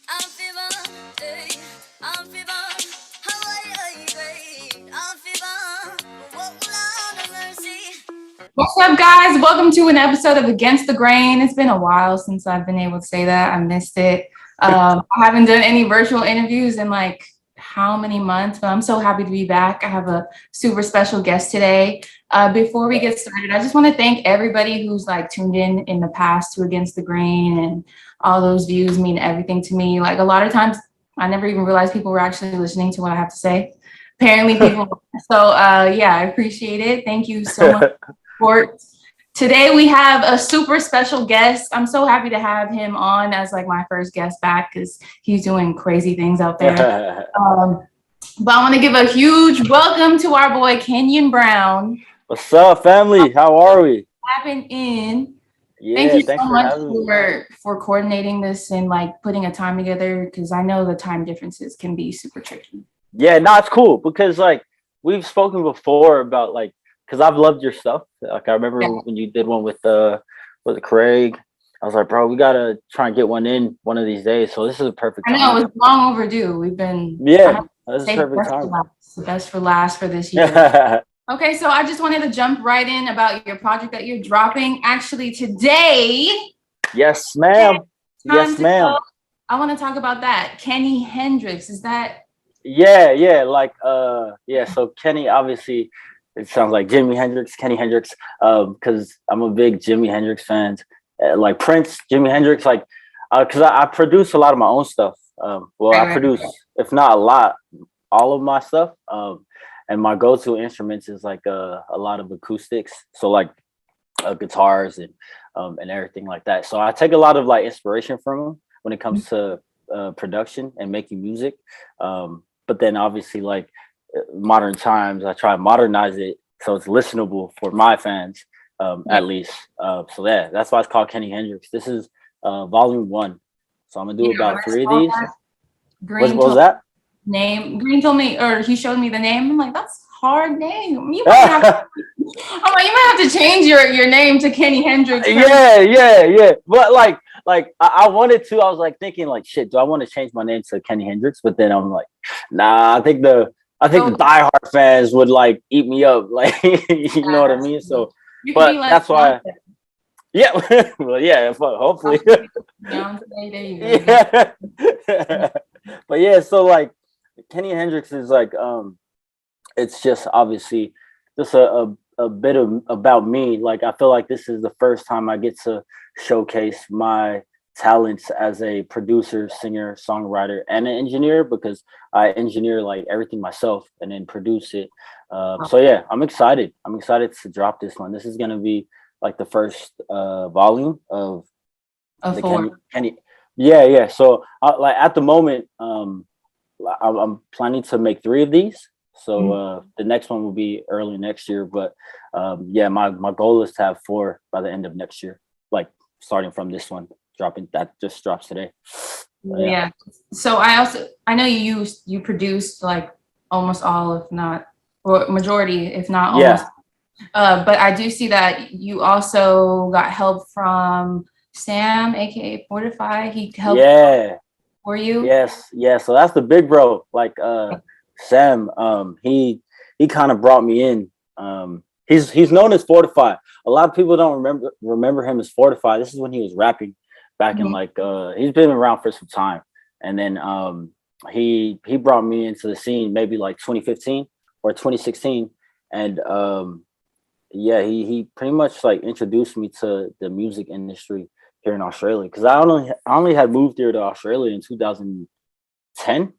I'm fever, hey, I'm fever. Hawaii, great. I'm fever. What Lord of mercy. What's up, guys? Welcome to an episode of Against the Grain. It's been a while since I've been able to say that. I missed it. I haven't done any virtual interviews in like how many months, but I'm so happy to be back. I have a super special guest today. Before we get started, I just want to thank everybody who's like tuned in the past to Against the Grain, and all those views mean everything to me. Like a lot of times, I never even realized people were actually listening to what I have to say. Apparently, people. So yeah, I appreciate it. Thank you so much. Today we have a super special guest. I'm so happy to have him on as like my first guest back because he's doing crazy things out there. But I want to give a huge welcome to our boy Kennyon Brown. What's up, family? How are we? Having in. Yeah, Thank you thanks so for much having me. for coordinating this and like putting a time together because I know the time differences can be super tricky. Yeah, no, it's cool because like we've spoken before about like because I've loved your stuff. Like I remember Yeah. when you did one with Craig. I was like, bro, we gotta try and get one in one of these days. So this is a perfect I know time. it's long overdue. We've been I Yeah, have this to is a say perfect time. the best for last for this year. Okay, so I just wanted to jump right in about your project that you're dropping. Actually, today, Yes, ma'am. time Yes, to go. ma'am. I want to talk about that. Kenny Hendrix. Is that Yeah, like yeah, so Kenny obviously it sounds like Jimi Hendrix, Kenny Hendrix, because I'm a big Jimi Hendrix fan. Like Prince, Jimi Hendrix, like because I produce a lot of my own stuff. Well, I right? produce, if not a lot, all of my stuff. And my go-to instruments is like a lot of acoustics, so like guitars and everything like that. So I take a lot of like inspiration from them when it comes to production and making music. But then obviously like modern times, I try to modernize it so it's listenable for my fans Yeah, at least. So yeah, that's why it's called Kenny Hendrix. This is volume one. So I'm gonna do yeah. When about I three of saw these. that, Green What was told that? name. Green told me, or he showed me the name. I'm like, that's a hard name. You might have. I'm like, you might have to change your name to Kenny Hendrix first. Yeah. But like I wanted to. I was like thinking like, shit, do I want to change my name to Kenny Hendrix? But then I'm like, nah. I think the So diehard fans would like eat me up. Like, you know what I mean? So, you could be but like that's why. Yeah. Well, yeah. Hopefully. Beyonce. There you go. Yeah. But yeah. So like, Kenny Hendrix is like it's just obviously just a bit of about me. Like I feel like this is the first time I get to showcase my talents as a producer, singer, songwriter, and an engineer because I engineer like everything myself and then produce it. So yeah, I'm excited. I'm excited to drop this one. This is gonna be like the first volume of A the four. Kenny. Yeah. So like at the moment, I'm planning to make three of these. So the next one will be early next year. But yeah, my goal is to have four by the end of next year. Like starting from this one, dropping that just drops today. Yeah. Yeah. So I know you produced like almost all, if not or majority, if not almost. Yeah. But I do see that you also got help from Sam, aka Fortify. He helped Yeah. for you. Yes. Yeah. So that's the big bro. Like Sam, he kind of brought me in. He's known as Fortify. A lot of people don't remember him as Fortify. This is when he was rapping back in Mhm. like he's been around for some time. And then he brought me into the scene maybe like 2015 or 2016. And yeah, he pretty much like introduced me to the music industry here in Australia because I only had moved here to Australia in 2010,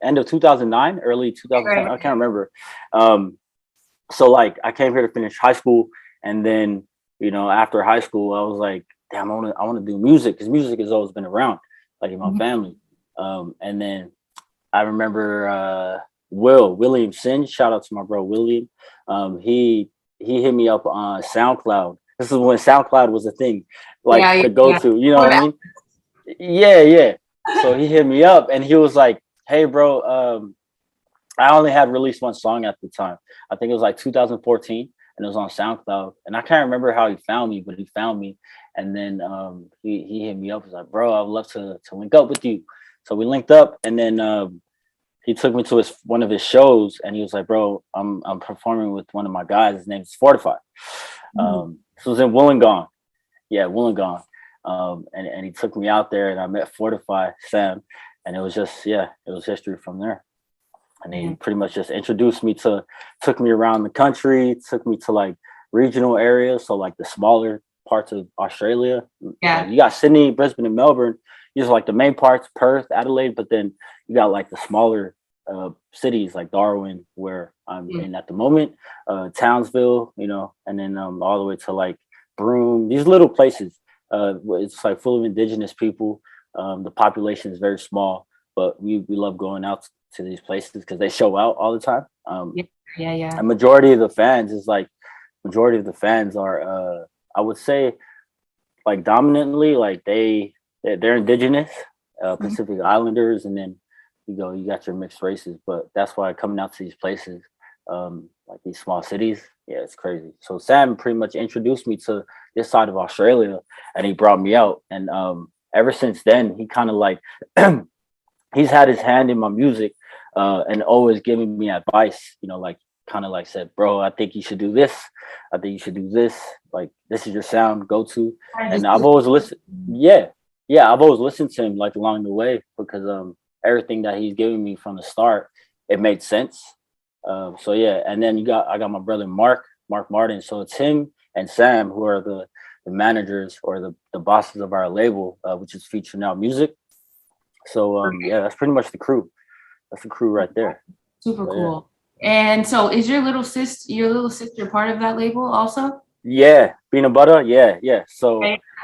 end of 2009, early 2010. Right. I can't remember. Um, so like I came here to finish high school, and then after high school, I was like, damn, I want to do music because music has always been around, like in my Mhm. family. And then I remember William Sin. Shout out to my bro William. He hit me up on SoundCloud. This is when SoundCloud was a thing, Yeah, like yeah, the go yeah. to. You know For what I that. mean? Yeah. So he hit me up and he was like, "Hey, bro, I only had released one song at the time. I think it was like 2014, and it was on SoundCloud. And I can't remember how he found me, but he found me. And then he hit me up. He was like, bro, I'd love to link up with you. So we linked up, and then he took me to one of his shows, and he was like, bro, I'm performing with one of my guys. His name is Fortify. This was in Wollongong. Yeah, Wollongong. And he took me out there, and I met Fortify, Sam, and it was just, it was history from there. And he pretty much just introduced me took me around the country, took me to like regional areas. So like the smaller parts of Australia. Yeah. You got Sydney, Brisbane, and Melbourne. These are like the main parts, Perth, Adelaide, but then you got like the smaller cities like Darwin, where I'm in at the moment, Townsville, and then all the way to like Broome, these little places. It's like full of indigenous people. The population is very small, but we love going out to these places because they show out all the time. A majority of the fans are I would say like dominantly like they're indigenous, Pacific Islanders, and then you got your mixed races. But that's why coming out to these places, like these small cities, it's crazy. So Sam pretty much introduced me to this side of Australia, and he brought me out. And ever since then, he kind of like he's had his hand in my music, and always giving me advice. Like kind of like said, bro, I think you should do this. I think you should do this. Like this is your sound, go to. And I've always listened. I've always listened to him like along the way because everything that he's giving me from the start, it made sense. And then I got my brother Mark Martin. So it's him and Sam who are the managers or the bosses of our label, which is Feature Now Music. So that's pretty much the crew. That's the crew right there. Super cool. And so is your little sister part of that label also? Yeah, Peanut Butter. Yeah. So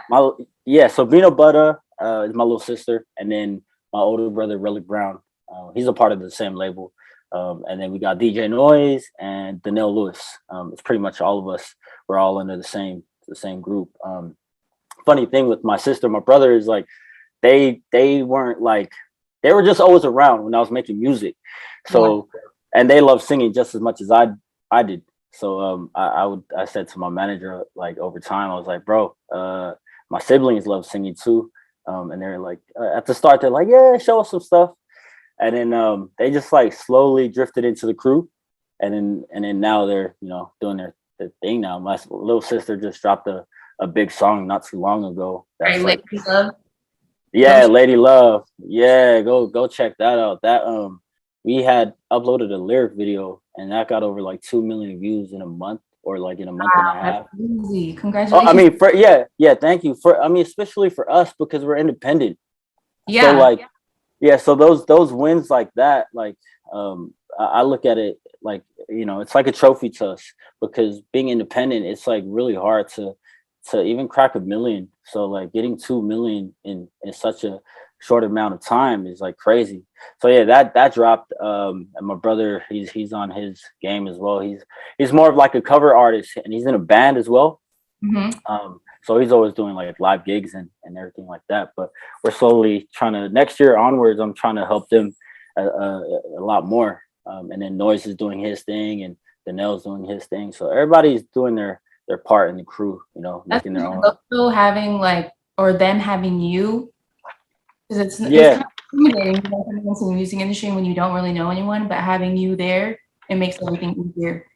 so Peanut Butter is my little sister, and then my older brother Relic Brown. He's a part of the same label. And then we got DJ Noise and Danielle Lewis. It's pretty much all of us. We're all under the same group. Funny thing with my sister, my brother is like they weren't like they were just always around when I was making music. So and they love singing just as much as I did. So I said to my manager like over time, I was like, bro, my siblings love singing too. And they're like at the start they're like, yeah, show us some stuff. And then they just like slowly drifted into the crew, and then now they're doing their thing now. My little sister just dropped a big song not too long ago. That's Lady Love. Yeah, Lady Love. Yeah, go check that out. That we had uploaded a lyric video, and that got over like 2 million views in a month, or like in a month and a half. That's easy. Congratulations. I mean, thank you especially for us because we're independent. Yeah. So like. Yeah, so those wins like that, like I look at it like it's like a trophy to us because being independent, it's like really hard to even crack 1 million. So like getting 2 million in such a short amount of time is like crazy. So yeah, that dropped. And my brother, he's on his game as well. He's more of like a cover artist, and he's in a band as well. So he's always doing like live gigs and everything like that. But we're slowly trying to, next year onwards, I'm trying to help them a lot more. And then Noise is doing his thing, and Danelle's doing his thing. So everybody's doing their part in the crew, making their own. Also having them having you, because it's kind of intimidating into the music industry when you don't really know anyone, but having you there, it makes everything easier.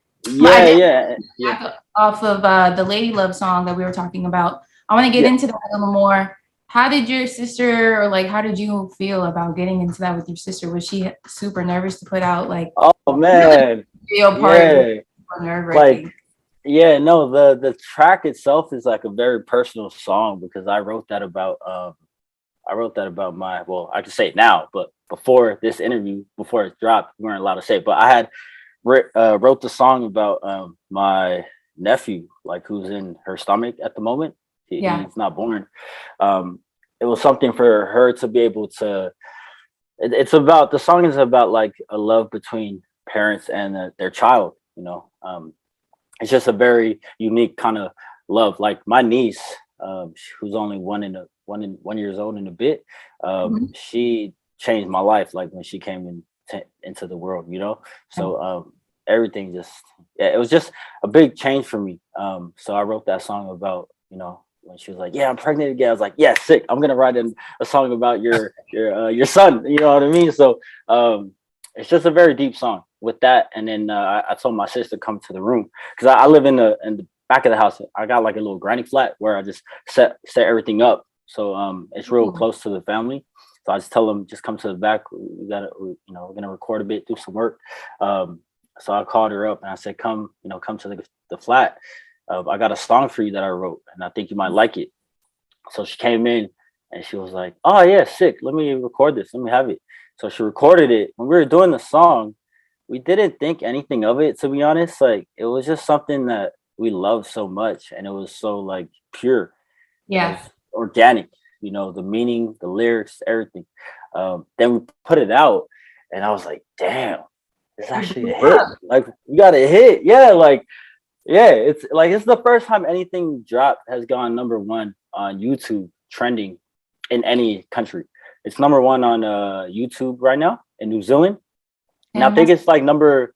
Off of the Lady Love song that we were talking about, I want to get into that a little more. How did your sister, or like, how did you feel about getting into that with your sister? Was she super nervous to put out like? Oh man, nerve-wracking. The track itself is like a very personal song because I wrote that about I can say it now, but before this interview, before it dropped, we weren't allowed to say it, but I had wrote the song about my nephew, like who's in her stomach at the moment. He's not born. It was something for her to be able to. It's about, the song is about like a love between parents and their child. It's just a very unique kind of love. Like my niece, who's only 1 years old and a bit, she changed my life. Like when she came into the world, So everything just, yeah, it was just a big change for me. So I wrote that song about, when she was like, yeah, I'm pregnant again. I was like, yeah, sick. I'm gonna write a song about your son. You know what I mean? So it's just a very deep song with that. And then I told my sister to come to the room because I live in the back of the house. I got like a little granny flat where I just set everything up. So it's real close to the family. So I just tell them, just come to the back. We're gonna record a bit, do some work. So I called her up and I said, come to the flat. I got a song for you that I wrote, and I think you might like it. So she came in and she was like, oh yeah, sick. Let me record this. Let me have it. So she recorded it. When we were doing the song, we didn't think anything of it, to be honest. Like, it was just something that we loved so much, and it was so like pure. Yeah. It was organic, the meaning, the lyrics, everything. Then we put it out, and I was like, damn, it's actually a hit. Like, you got a hit. Yeah, like, yeah, it's the first time anything dropped has gone number one on YouTube trending in any country. It's number one on YouTube right now in New Zealand. And I think it's like number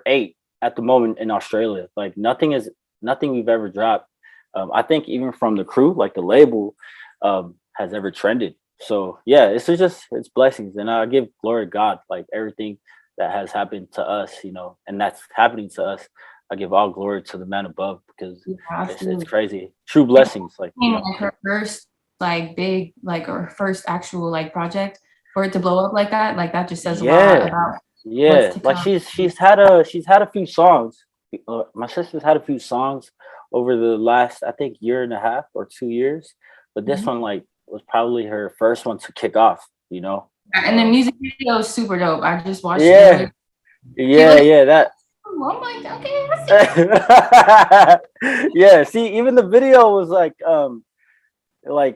8 at the moment in Australia. Like, nothing we've ever dropped. I think even from the crew, like the label, has ever trended. So yeah, it's blessings, and I give glory to God. Like, everything that has happened to us, and that's happening to us, I give all glory to the man above, because it's crazy. True blessings. Like, her first like big, like, or first actual like project, for it to blow up like that just says a lot about. Yeah, like she's had a few songs. My sister's had a few songs over the last, I think, year and a half or 2 years, but this one like was probably her first one to kick off. And the music video is super dope. I just watched it. Yeah, that. I'm like, okay. Yeah, see, even the video was like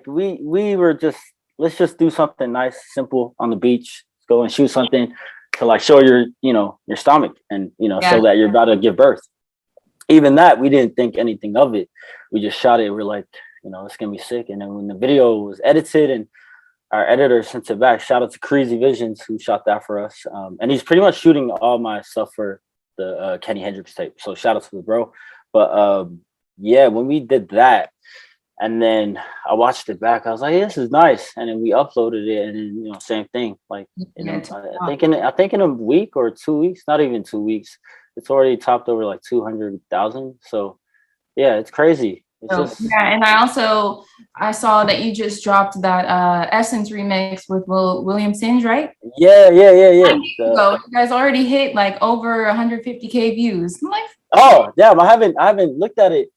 we were just, let's just do something nice, simple on the beach. Let's go and shoot something to like show your stomach, and so that you're about to give birth. Even that, we didn't think anything of it. We just shot it. We're like, it's gonna be sick. And then when the video was edited and our editor sent it back, shout out to Crazy Visions who shot that for us. And he's pretty much shooting all my stuff for the Kenny Hendrix tape. So shout out to the bro. But yeah, when we did that, and then I watched it back, I was like, hey, this is nice. And then we uploaded it, and then, same thing. Like, I think in a week or 2 weeks, not even 2 weeks, it's already topped over like 200,000. So yeah, it's crazy. And I saw that you just dropped that Essence remix with William Singe, right? Yeah. You guys already hit like over 150K views. I'm like, oh damn, I haven't looked at it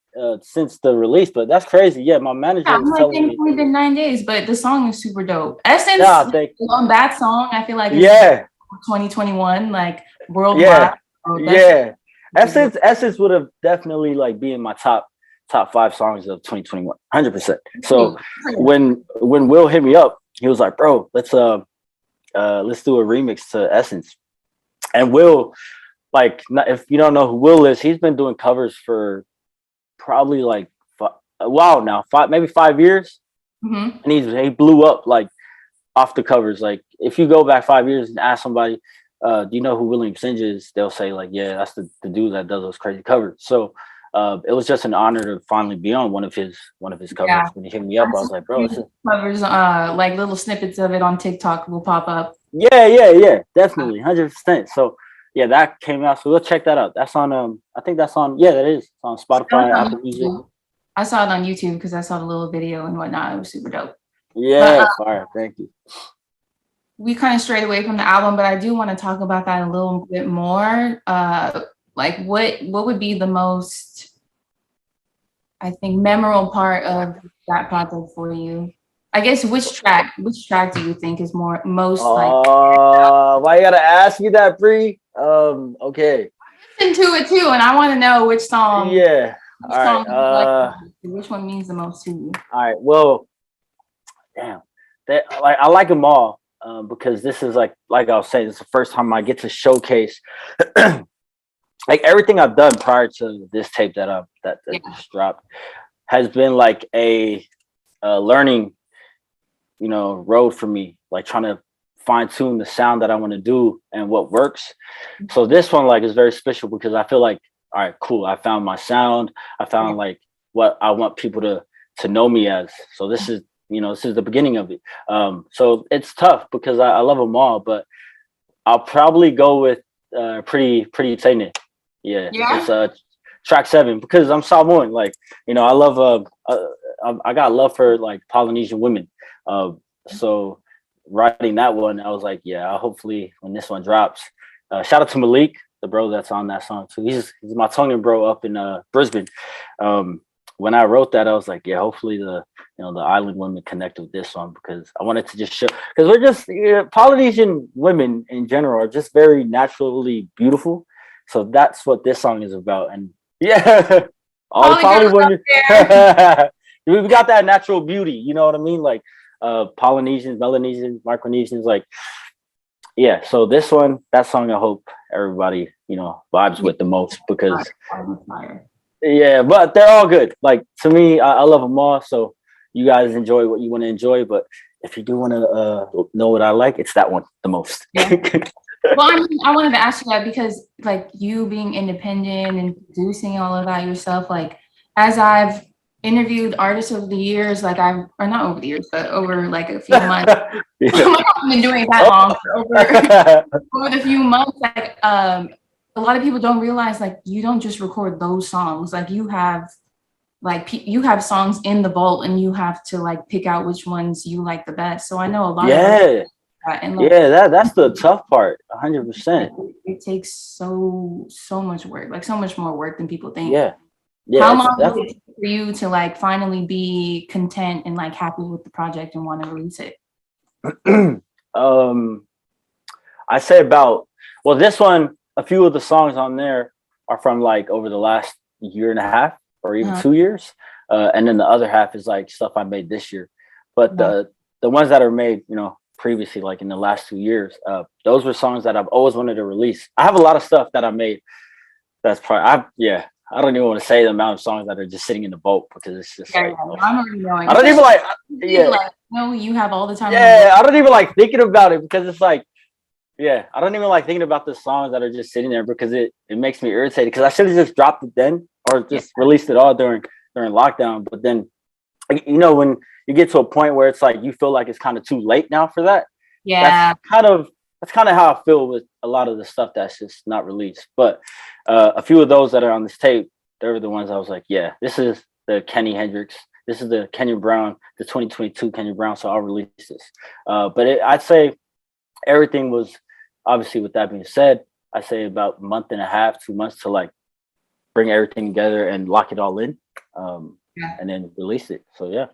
since the release, but that's crazy. Yeah, my manager was telling me. It's only been 9 days, but the song is super dope. Essence on that song, I feel like it's 2021, like worldwide. Essence would have definitely like be in my top 5 songs of 2021, 100%. So when Will hit me up, he was like, bro, let's do a remix to Essence. And Will, like, if you don't know who Will is, he's been doing covers for probably like a while now, maybe 5 years. And he blew up like off the covers. Like, if you go back 5 years and ask somebody, do you know who William Singe is? They'll say like, yeah, that's the dude that does those crazy covers. So it was just an honor to finally be on one of his covers. Yeah. When he hit me up, I was like, bro, this is covers, like little snippets of it on TikTok will pop up. Yeah, definitely, 100%. So yeah, that came out. So we'll check that out. That's on I think that's on, that is on Spotify, Apple Music. I saw it on YouTube because I saw the little video and whatnot. It was super dope. Yeah, fire. Thank you. We kind of strayed away from the album, but I do want to talk about that a little bit more. Like, what would be the most, I think, memorable part of that project for you? I guess which track do you think is most like? Why you gotta ask me that, Bree? Okay. Listen to it too, and I want to know which song. Yeah. All right. Which one means the most to you? All right. Well, damn. I like them all. Because this is like I was saying, it's the first time I get to showcase like everything I've done prior to this tape that just dropped has been like a learning, road for me, like trying to fine tune the sound that I want to do and what works. So this one like is very special because I feel like, all right, cool. I found my sound. I found like what I want people to know me as. So this is, this is the beginning of it. So it's tough because I love them all, but I'll probably go with pretty Tene. Yeah, it's track 7 because I'm Samoan. Like, I love I got love for like Polynesian women. So writing that one, I was like, yeah, hopefully when this one drops, shout out to Malik, the bro that's on that song too. He's my Tongan bro up in Brisbane. When I wrote that, I was like, yeah, hopefully the island women connect with this one because I wanted to just show, because we're just Polynesian women in general are just very naturally beautiful. So that's what this song is about. And yeah, all the Poly women, we got that natural beauty. You know what I mean? Like Polynesians, Melanesians, Micronesians, like, yeah. So this one, that song, I hope everybody, vibes with the most because. Yeah, but they're all good. Like to me, I love them all. So you guys enjoy what you want to enjoy. But if you do want to know what I like, it's that one the most. Yeah. Well, I wanted to ask you that because like you being independent and producing all of that yourself, like as I've interviewed artists over the years, like or not over the years, but over like a few months. Yeah. I've been doing that long for over the few months. Like a lot of people don't realize like you don't just record those songs. Like you have songs in the vault and you have to like pick out which ones you like the best. So I know a lot of that, and like, that's the tough part. 100%. It takes so much work, like so much more work than people think. Yeah. How long did it take for you to like finally be content and like happy with the project and want to release it? I say this one, a few of the songs on there are from like over the last year and a half or even 2 years. And then the other half is like stuff I made this year. But the ones that are made, previously, like in the last 2 years, those were songs that I've always wanted to release. I have a lot of stuff that I made. That's probably, I don't even want to say the amount of songs that are just sitting in the vault because it's just like, I'm already knowing. I don't even like, no, you have all the time. Yeah, I don't even like thinking about it because it's like, yeah, I don't even like thinking about the songs that are just sitting there because it makes me irritated because I should have just dropped it then or just released it all during lockdown. But then, when you get to a point where it's like you feel like it's kind of too late now for that. Yeah, that's kind of how I feel with a lot of the stuff that's just not released. But a few of those that are on this tape, they're the ones I was like, yeah, this is the Kenny Hendrix. This is the Kennyon Brown, the 2022 Kennyon Brown. So I'll release this. But I'd say everything was, obviously, with that being said, I say about a month and a half, 2 months to like bring everything together and lock it all in, and then release it. So yeah.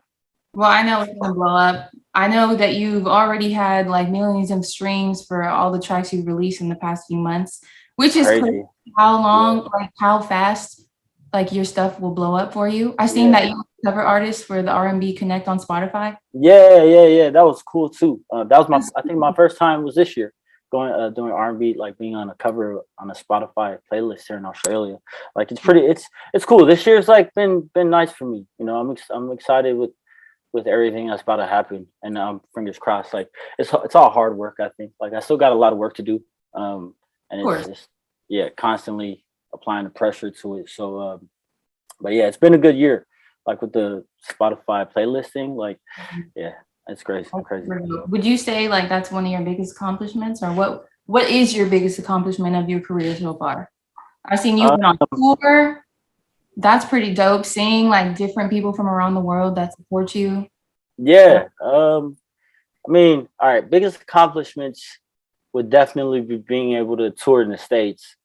Well, I know it's gonna blow up. I know that you've already had like millions of streams for all the tracks you've released in the past few months, which is crazy. How long, like how fast, like your stuff will blow up for you. I seen that you cover artist for the R&B Connect on Spotify. Yeah. That was cool too. That was I think my first time was this year going doing R&B, like being on a cover on a Spotify playlist here in Australia. Like it's cool. This year's like been nice for me. I'm excited with everything that's about to happen, and fingers crossed. Like it's all hard work. I think like I still got a lot of work to do, and it's just constantly applying the pressure to it. So, but yeah, it's been a good year. Like with the Spotify playlist thing, like it's crazy. Would you say like that's one of your biggest accomplishments, or what is your biggest accomplishment of your career so far? I've seen you on tour. That's pretty dope. Seeing like different people from around the world that support you. Yeah. I mean, all right. Biggest accomplishments would definitely be being able to tour in the States,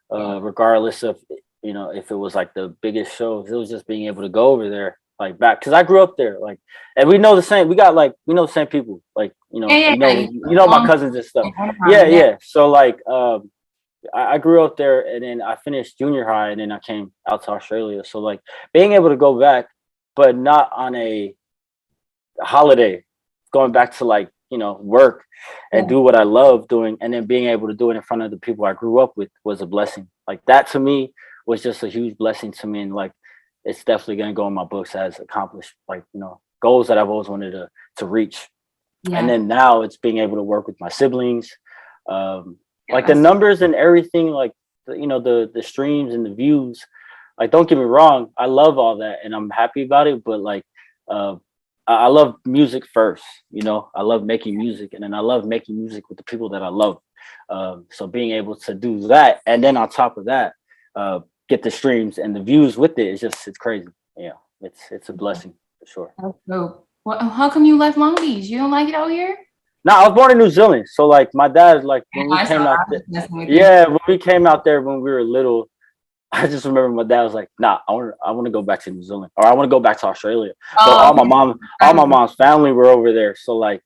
regardless of, if it was like the biggest shows. It was just being able to go over there, like back, because I grew up there, like, and we know the same. We know the same people, like, my cousins and stuff. Yeah. So like, I grew up there, and then I finished junior high, and then I came out to Australia. So like being able to go back, but not on a holiday, going back to like, work and do what I love doing, and then being able to do it in front of the people I grew up with was a blessing. Like that to me was just a huge blessing to me, and like it's definitely gonna go in my books as accomplished, like, goals that I've always wanted to reach. And then now it's being able to work with my siblings. Like the that's numbers and everything, like the streams and the views. Like, don't get me wrong, I love all that and I'm happy about it. But like, I love music first. I love making music, and then I love making music with the people that I love. So being able to do that, and then on top of that, get the streams and the views with it, it's crazy. Yeah, it's a blessing for sure. dope. Well, how come you left Long Beach? You don't like it out here? No, I was born in New Zealand, so like my dad, like Yeah, when we I saw came out, that. I was messing with you. yeah, when we came out there when we were little, I just remember my dad was like, "Nah, I want to go back to New Zealand, or I want to go back to Australia." But Oh, all my mom's family were over there, so like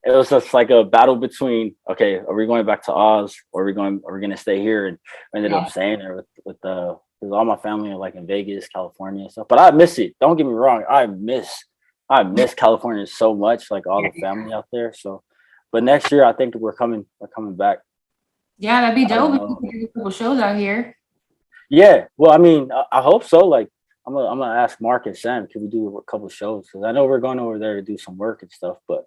it was just like a battle between, okay, are we going back to Oz, or are we gonna stay here? And we ended up staying there with because all my family are like in Vegas, California, and stuff. But I miss it. Don't get me wrong, I miss California so much, like all the family out there. So, but next year I think we're coming back. yeah, that'd be I don't dope if know. you could do a couple shows out here. Yeah, well, I mean, I hope so. Like, I'm gonna ask Mark and Sam, can we do a couple shows? Because I know we're going over there to do some work and stuff. But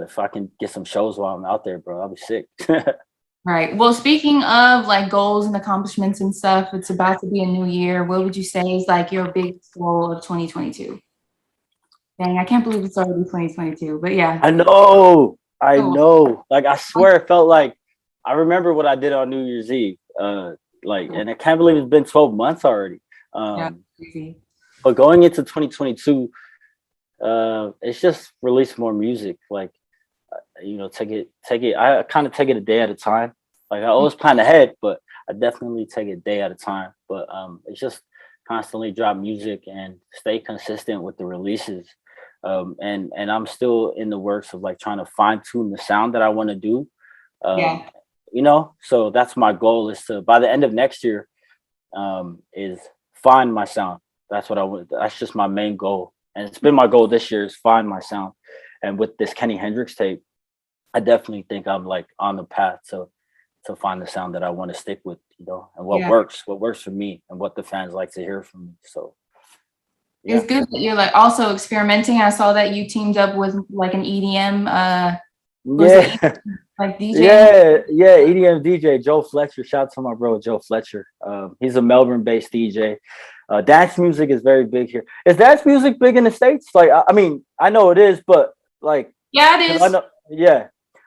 if I can get some shows while I'm out there, bro, I'll be sick. Right. Well, speaking of like goals and accomplishments and stuff, it's about to be a new year. What would you say is like your biggest goal of 2022? Dang, I can't believe it's already 2022. But yeah. I know. Oh, Like, I swear, it felt like I remember what I did on New Year's Eve. Like, and I can't believe it's been 12 months already. yeah, crazy. But going into 2022, it's just release more music. Like, take it. I kind of take it a day at a time. Like, I always plan ahead, but I definitely take it a day at a time. But it's just constantly drop music and stay consistent with the releases. And I'm still in the works of like trying to fine tune the sound that I want to do. Um, so that's my goal, is to, by the end of next year, is find my sound. That's what I want. That's just my main goal. And it's been my goal this year, is find my sound. And with this Kenny Hendrix tape, I definitely think I'm like on the path to find the sound that I want to stick with, and what works for me and what the fans like to hear from me. So It's good that you're like also experimenting. I saw that you teamed up with like an EDM like DJ. Yeah, EDM DJ Joe Fletcher. Shout out to my bro Joe Fletcher. He's a Melbourne-based DJ. Dance music is very big here. Is dance music big in the States? Like, I mean, I know it is, but like, yeah, it is.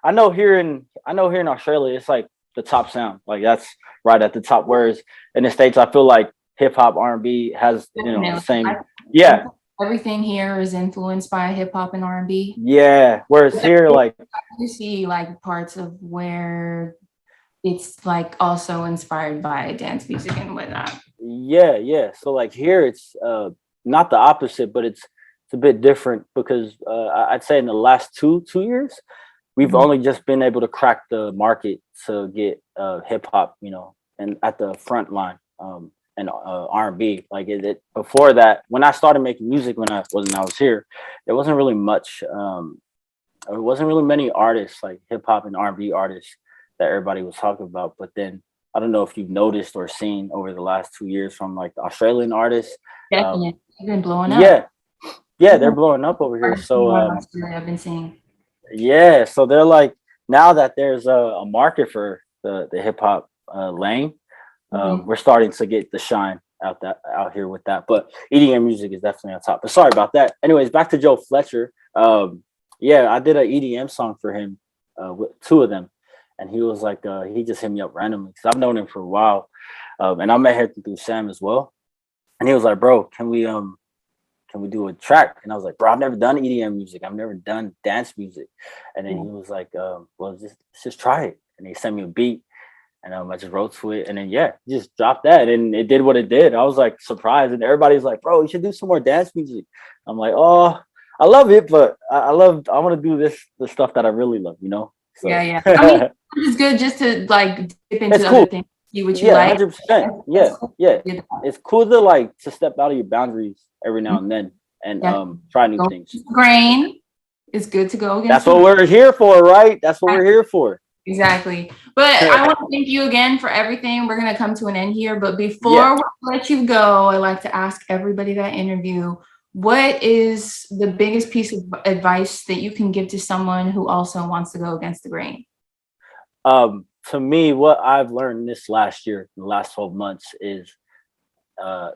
I know here in Australia, it's like the top sound. Like, that's right at the top. Whereas in the States, I feel like hip hop, R&B has the same. Yeah, everything here is influenced by hip hop and R&B. Yeah, whereas here, like, you see like parts of where it's like also inspired by dance music and whatnot. Yeah. So like here, it's not the opposite, but it's a bit different, because I'd say in the last two years, we've only just been able to crack the market to get hip hop, and at the front line. And R&B. Like it before that, when I started making music, when I was here, there wasn't really much. There wasn't really many artists, like hip hop and R&B artists, that everybody was talking about. But then I don't know if you've noticed or seen over the last 2 years from like the Australian artists. Definitely, they've been blowing up. Yeah, they're blowing up over here. So I've been seeing. Yeah, so they're like, now that there's a market for the hip hop lane. We're starting to get the shine out here with that, but EDM music is definitely on top. But sorry about that. Anyways, back to Joe Fletcher. I did an EDM song for him, with two of them, and he was like, he just hit me up randomly, because I've known him for a while, and I met him through Sam as well, and he was like, "Bro, can we do a track?" And I was like, "Bro, I've never done EDM music. I've never done dance music." And then he was like, "Well, just try it." And he sent me a beat. And I just wrote to it, and then just dropped that, and it did what it did. I was like surprised, and everybody's like, "Bro, you should do some more dance music." I'm like, "Oh, I love it, but I want to do the stuff that I really love, So. Yeah. I mean, it's good just to like dip into cool. other things, see what you like. 100%. Yeah. It's cool to like to step out of your boundaries every now and then, and try new things. Grain is good to go against. That's what we're here for, right? That's what we're here for. Exactly. But I want to thank you again for everything. We're going to come to an end here. But before we let you go, I like to ask everybody that interview, what is the biggest piece of advice that you can give to someone who also wants to go against the grain? To me, what I've learned this last year, the last 12 months, is uh,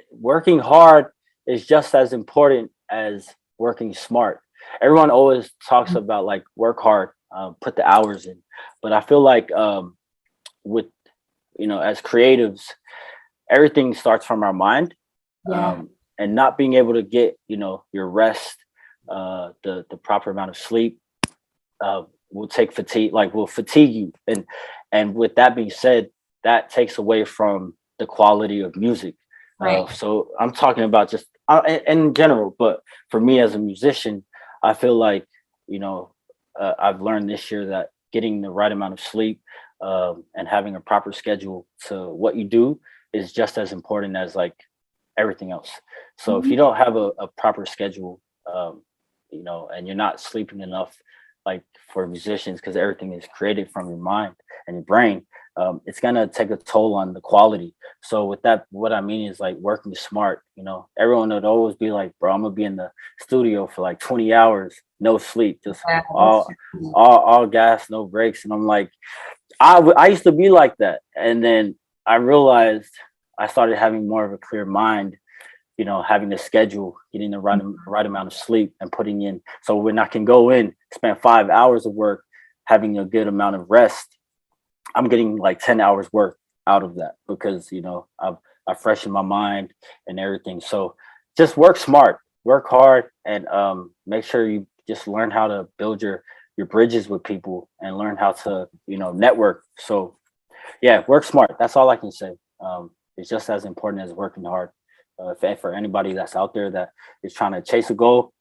working hard is just as important as working smart. Everyone always talks about like work hard, put the hours in, but I feel like with as creatives, everything starts from our mind, Yeah. and not being able to get your rest, the proper amount of sleep, will take fatigue, like will fatigue you, and with that being said, that takes away from the quality of music. Right. So I'm talking about just in general, but for me as a musician, I feel like I've learned this year that getting the right amount of sleep, and having a proper schedule to what you do is just as important as like everything else. So if you don't have a proper schedule, and you're not sleeping enough, like for musicians, because everything is created from your mind and your brain, it's gonna take a toll on the quality. So with that, what I mean is like working smart. Everyone would always be like, "Bro, I'm gonna be in the studio for like 20 hours, no sleep, just Yeah, all gas, no breaks." And I'm like, I used to be like that, and then I realized I started having more of a clear mind, having a schedule, getting the right amount of sleep, and putting in. So when I can go in, spend 5 hours of work, having a good amount of rest, I'm getting like 10 hours work out of that because I've freshened my mind and everything. So just work smart, work hard, and make sure you just learn how to build your bridges with people and learn how to network. So yeah, work smart. That's all I can say. It's just as important as working hard. For anybody that's out there that is trying to chase a goal,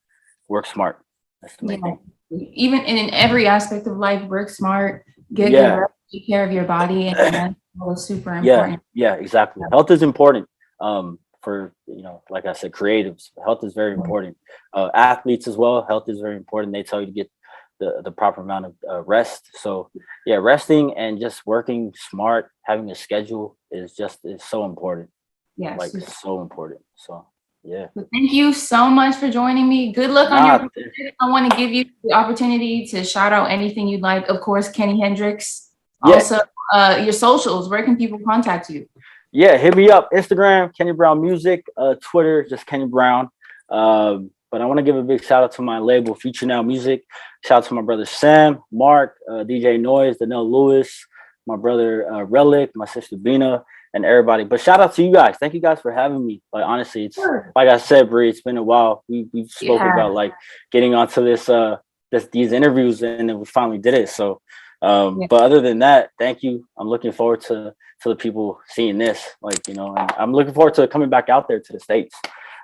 work smart. That's the main thing. Even in every aspect of life, work smart, get good Yeah. rest, take care of your body, and mental is super Yeah, important. yeah, exactly. Health is important. For like I said, creatives. Health is very important. Athletes as well. Health is very important. They tell you to get the proper amount of rest. So yeah, resting and just working smart, having a schedule is so important. Yes. Like so important. So yeah. But thank you so much for joining me. Good luck on your project. I want to give you the opportunity to shout out anything you'd like. Of course, Kenny Hendrix. Yeah. Also, your socials. Where can people contact you? Yeah, hit me up. Instagram, Kennyon Brown Music. Twitter, just Kennyon Brown. But I want to give a big shout out to my label, Future Now Music. Shout out to my brother Sam, Mark, DJ Noise, Danelle Lewis, my brother Relic, my sister Bina, and everybody. But shout out to you guys. Thank you guys for having me. Like honestly, it's like I said, Bree, it's been a while. We spoke about like getting onto these interviews, and then we finally did it. So but other than that, thank you. I'm looking forward to the people seeing this, and I'm looking forward to coming back out there to the States.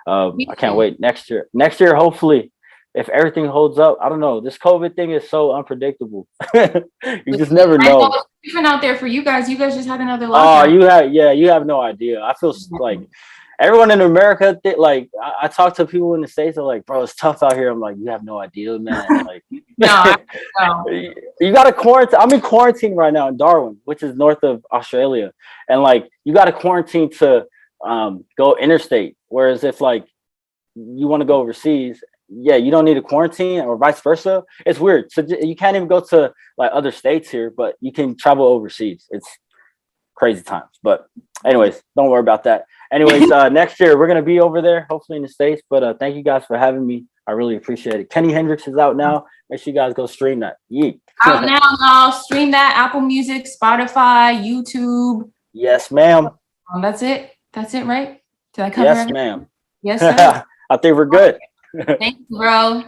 I can't wait next year. Next year, hopefully, if everything holds up. I don't know. This COVID thing is so unpredictable. You just never know. It's different out there for you guys. You guys just had another lockdown. Oh, you have no idea. I feel like everyone in America, I talk to people in the States, they're like, bro, it's tough out here. I'm like, you have no idea, man. Like, no. You got to quarantine. I'm in quarantine right now in Darwin, which is north of Australia. And like, you got to quarantine to go interstate. Whereas if like you want to go overseas, yeah, you don't need a quarantine, or vice versa. It's weird. So you can't even go to like other states here, but you can travel overseas. It's crazy times. But anyways, don't worry about that. Anyways, next year we're gonna be over there, hopefully in the States. But thank you guys for having me. I really appreciate it. Kenny Hendrix is out now. Make sure you guys go stream that. Yeet. Out now, y'all. Stream that. Apple Music, Spotify, YouTube. Yes, ma'am. That's it. That's it, right? Did I cover Yes, everything? ma'am. Yes, sir. I think we're good. Thank you, bro.